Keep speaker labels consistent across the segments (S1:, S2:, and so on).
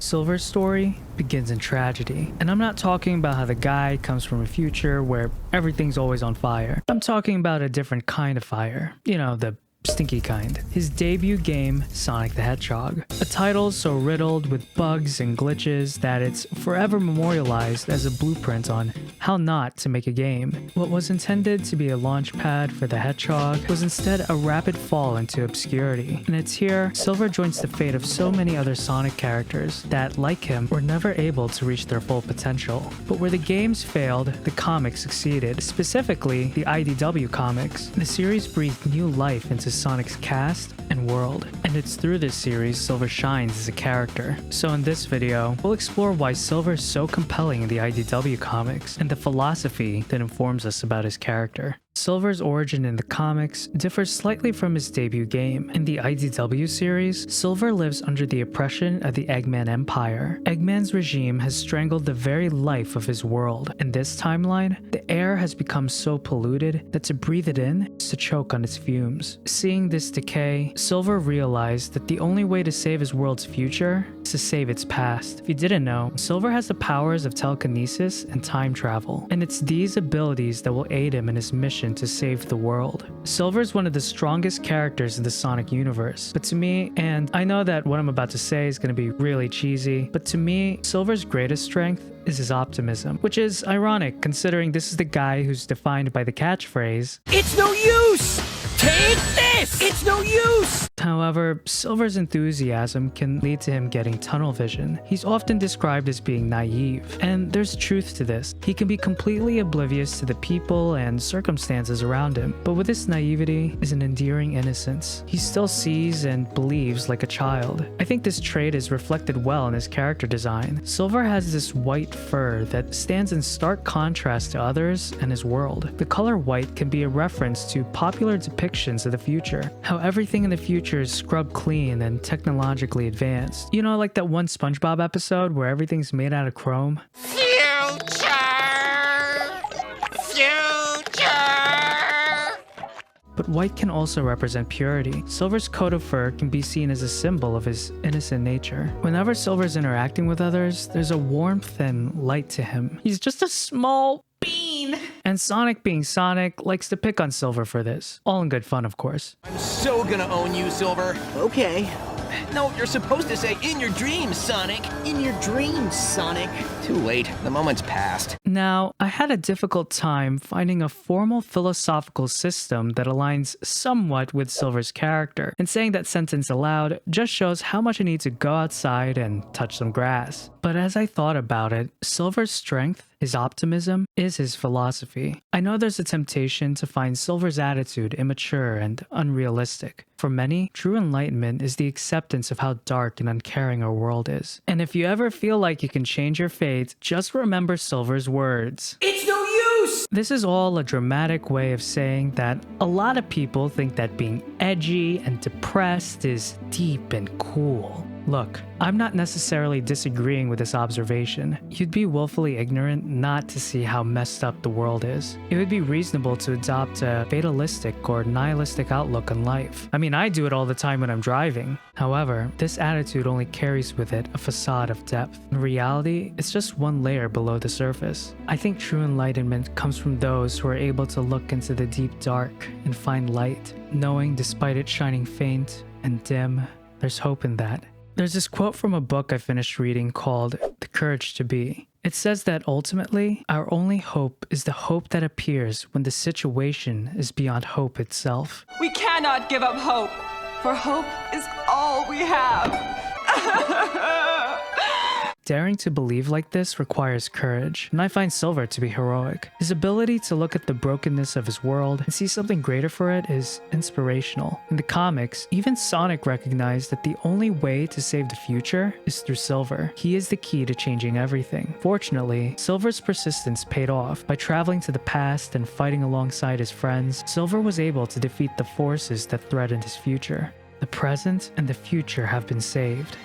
S1: Silver's story begins in tragedy, and I'm not talking about how the guy comes from a future where everything's always on fire. I'm talking about a different kind of fire. You know, the stinky kind. His debut game, Sonic the Hedgehog. A title so riddled with bugs and glitches that it's forever memorialized as a blueprint on how not to make a game. What was intended to be a launch pad for the Hedgehog was instead a rapid fall into obscurity. And it's here Silver joins the fate of so many other Sonic characters that, like him, were never able to reach their full potential. But where the games failed, the comics succeeded. Specifically, the IDW comics. The series breathed new life into Sonic's cast and world, and it's through this series Silver shines as a character. So in this video, we'll explore why Silver is so compelling in the IDW comics and the philosophy that informs us about his character. Silver's origin in the comics differs slightly from his debut game. In the IDW series, Silver lives under the oppression of the Eggman Empire. Eggman's regime has strangled the very life of his world. In this timeline, the air has become so polluted that to breathe it in is to choke on its fumes. Seeing this decay, Silver realized that the only way to save his world's future is to save its past. If you didn't know, Silver has the powers of telekinesis and time travel, and it's these abilities that will aid him in his mission to save the world. Silver is one of the strongest characters in the Sonic universe, but to me, and I know that what I'm about to say is going to be really cheesy, but to me, Silver's greatest strength is his optimism, which is ironic considering this is the guy who's defined by the catchphrase,
S2: "It's no use! Take this! It's no use!"
S1: However, Silver's enthusiasm can lead to him getting tunnel vision. He's often described as being naive, and there's truth to this. He can be completely oblivious to the people and circumstances around him, but with his naivety is an endearing innocence. He still sees and believes like a child. I think this trait is reflected well in his character design. Silver has this white fur that stands in stark contrast to others and his world. The color white can be a reference to popular depictions of the future, how everything in the future is scrubbed clean and technologically advanced. You know, like that one SpongeBob episode where everything's made out of chrome?
S2: Future!
S1: But white can also represent purity. Silver's coat of fur can be seen as a symbol of his innocent nature. Whenever Silver's interacting with others, there's a warmth and light to him. He's just a small bean. And Sonic, being Sonic, likes to pick on Silver for this. All in good fun, of course.
S2: I'm so gonna own you, Silver.
S3: Okay.
S2: No, you're supposed to say in your dreams, Sonic.
S3: In your dreams, Sonic.
S2: Too late. The moment's past.
S1: Now, I had a difficult time finding a formal philosophical system that aligns somewhat with Silver's character, and saying that sentence aloud just shows how much I need to go outside and touch some grass. But as I thought about it, Silver's strength, his optimism, is his philosophy. I know there's a temptation to find Silver's attitude immature and unrealistic. For many, true enlightenment is the acceptance of how dark and uncaring our world is. And if you ever feel like you can change your fate, just remember Silver's words.
S2: It's no use!
S1: This is all a dramatic way of saying that a lot of people think that being edgy and depressed is deep and cool. Look, I'm not necessarily disagreeing with this observation. You'd be willfully ignorant not to see how messed up the world is. It would be reasonable to adopt a fatalistic or nihilistic outlook on life. I mean, I do it all the time when I'm driving. However, this attitude only carries with it a facade of depth. In reality, it's just one layer below the surface. I think true enlightenment comes from those who are able to look into the deep dark and find light, knowing despite it shining faint and dim, there's hope in that. There's this quote from a book I finished reading called The Courage to Be. It says that ultimately, our only hope is the hope that appears when the situation is beyond hope itself.
S4: We cannot give up hope, for hope is all we have.
S1: Daring to believe like this requires courage, and I find Silver to be heroic. His ability to look at the brokenness of his world and see something greater for it is inspirational. In the comics, even Sonic recognized that the only way to save the future is through Silver. He is the key to changing everything. Fortunately, Silver's persistence paid off. By traveling to the past and fighting alongside his friends, Silver was able to defeat the forces that threatened his future. The present and the future have been saved.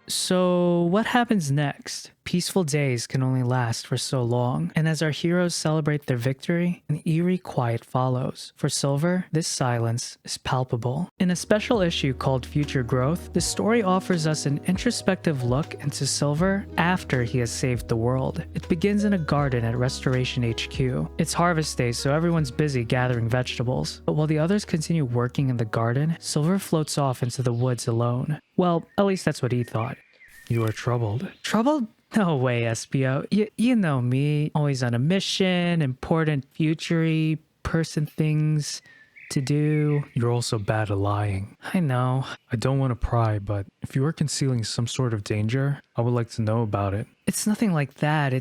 S1: So what happens next? Peaceful days can only last for so long, and as our heroes celebrate their victory, an eerie quiet follows. For Silver, this silence is palpable. In a special issue called Future Growth, the story offers us an introspective look into Silver after he has saved the world. It begins in a garden at Restoration HQ. It's harvest day, so everyone's busy gathering vegetables. But while the others continue working in the garden, Silver floats off into the woods alone. Well, at least that's what he thought. You are troubled. Troubled? No way, SPO. You know me. Always on a mission, important future-y person things to do. You're also bad at lying. I know. I don't want to pry, but if you are concealing some sort of danger, I would like to know about it. It's nothing like that.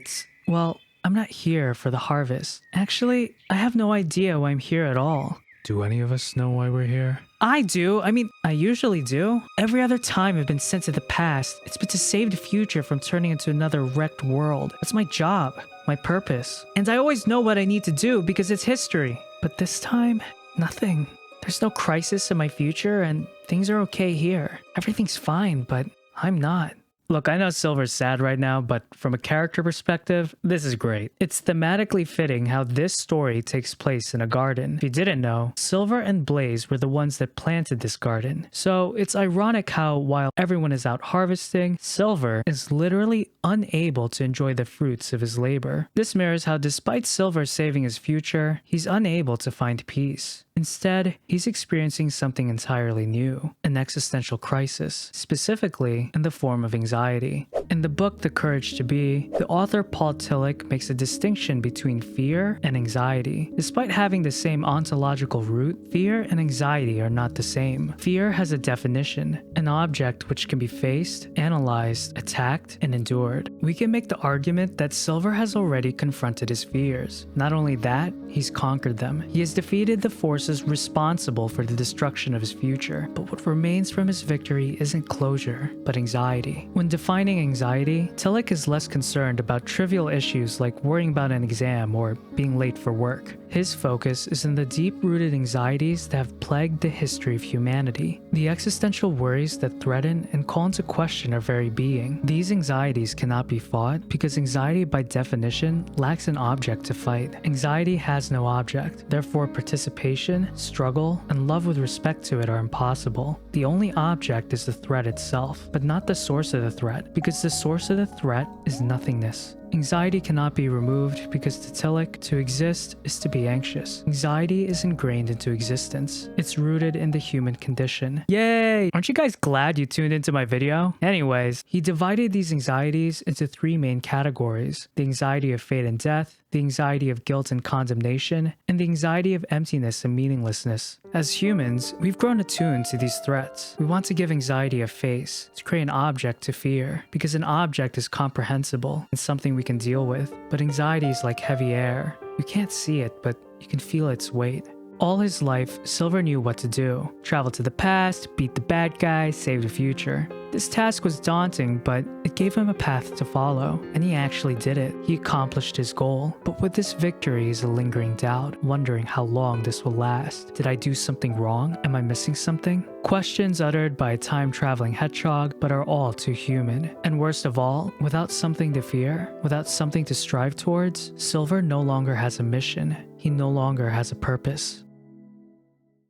S1: Well, I'm not here for the harvest. Actually, I have no idea why I'm here at all. Do any of us know why we're here? I do. I usually do. Every other time I've been sent to the past, it's been to save the future from turning into another wrecked world. That's my job, my purpose. And I always know what I need to do because it's history. But this time, nothing. There's no crisis in my future and things are okay here. Everything's fine, but I'm not. Look, I know Silver's sad right now, but from a character perspective, this is great. It's thematically fitting how this story takes place in a garden. If you didn't know, Silver and Blaze were the ones that planted this garden. So it's ironic how, while everyone is out harvesting, Silver is literally unable to enjoy the fruits of his labor. This mirrors how, despite Silver saving his future, he's unable to find peace. Instead, he's experiencing something entirely new, an existential crisis, specifically in the form of anxiety. In the book The Courage to Be, the author Paul Tillich makes a distinction between fear and anxiety. Despite having the same ontological root, fear and anxiety are not the same. Fear has a definition, an object which can be faced, analyzed, attacked, and endured. We can make the argument that Silver has already confronted his fears. Not only that, he's conquered them. He has defeated the forces responsible for the destruction of his future. But what remains from his victory isn't closure, but anxiety. When defining anxiety, Tillich is less concerned about trivial issues like worrying about an exam or being late for work. His focus is in the deep-rooted anxieties that have plagued the history of humanity. The existential worries that threaten and call into question our very being. These anxieties cannot be fought because anxiety by definition lacks an object to fight. Anxiety has no object, therefore participation, struggle, and love with respect to it are impossible. The only object is the threat itself, but not the source of the threat, because the source of the threat is nothingness. Anxiety cannot be removed because to Tillich, to exist is to be anxious. Anxiety is ingrained into existence. It's rooted in the human condition. Yay! Aren't you guys glad you tuned into my video? Anyways, he divided these anxieties into three main categories: the anxiety of fate and death, the anxiety of guilt and condemnation, and the anxiety of emptiness and meaninglessness. As humans, we've grown attuned to these threats. We want to give anxiety a face, to create an object to fear, because an object is comprehensible and something we can deal with. But anxiety is like heavy air. You can't see it, but you can feel its weight. All his life, Silver knew what to do. Travel to the past, beat the bad guy, save the future. This task was daunting, but it gave him a path to follow, and he actually did it. He accomplished his goal. But with this victory is a lingering doubt, wondering how long this will last. Did I do something wrong? Am I missing something? Questions uttered by a time-traveling hedgehog, but are all too human. And worst of all, without something to fear, without something to strive towards, Silver no longer has a mission. He no longer has a purpose.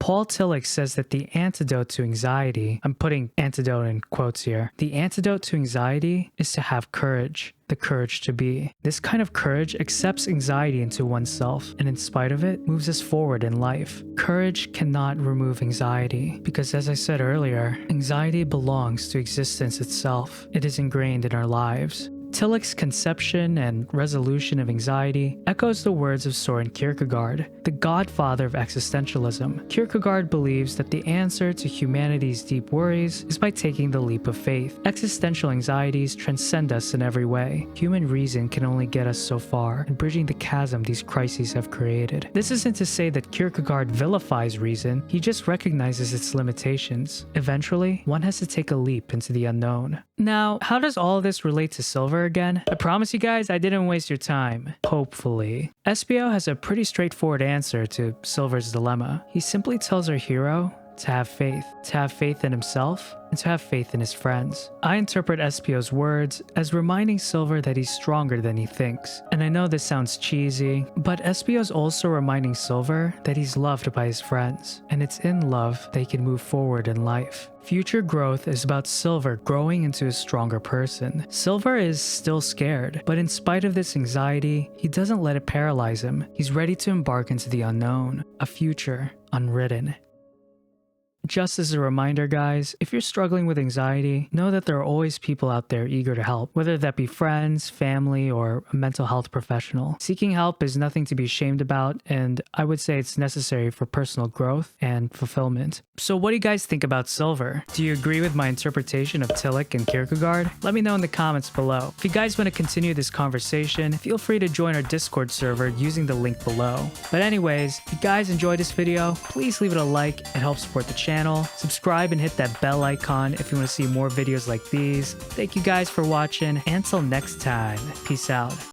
S1: Paul Tillich says that the antidote to anxiety, I'm putting antidote in quotes here, the antidote to anxiety is to have courage, the courage to be. This kind of courage accepts anxiety into oneself and in spite of it, moves us forward in life. Courage cannot remove anxiety because, as I said earlier, anxiety belongs to existence itself. It is ingrained in our lives. Tillich's conception and resolution of anxiety echoes the words of Soren Kierkegaard, the godfather of existentialism. Kierkegaard believes that the answer to humanity's deep worries is by taking the leap of faith. Existential anxieties transcend us in every way. Human reason can only get us so far in bridging the chasm these crises have created. This isn't to say that Kierkegaard vilifies reason, he just recognizes its limitations. Eventually, one has to take a leap into the unknown. Now, how does all of this relate to Silver again? I promise you guys I didn't waste your time. Hopefully. SBO has a pretty straightforward answer to Silver's dilemma. He simply tells our hero to have faith in himself, and to have faith in his friends. I interpret Espio's words as reminding Silver that he's stronger than he thinks. And I know this sounds cheesy, but Espio's also reminding Silver that he's loved by his friends, and it's in love they can move forward in life. Future growth is about Silver growing into a stronger person. Silver is still scared, but in spite of this anxiety, he doesn't let it paralyze him. He's ready to embark into the unknown, a future unwritten. Just as a reminder, guys, if you're struggling with anxiety, know that there are always people out there eager to help, whether that be friends, family, or a mental health professional. Seeking help is nothing to be ashamed about, and I would say it's necessary for personal growth and fulfillment. So what do you guys think about Silver? Do you agree with my interpretation of Tillich and Kierkegaard? Let me know in the comments below. If you guys want to continue this conversation, feel free to join our Discord server using the link below. But anyways, if you guys enjoyed this video, please leave it a like. It helps support the channel. Subscribe and hit that bell icon if you want to see more videos like these. Thank you guys for watching. Until next time, peace out.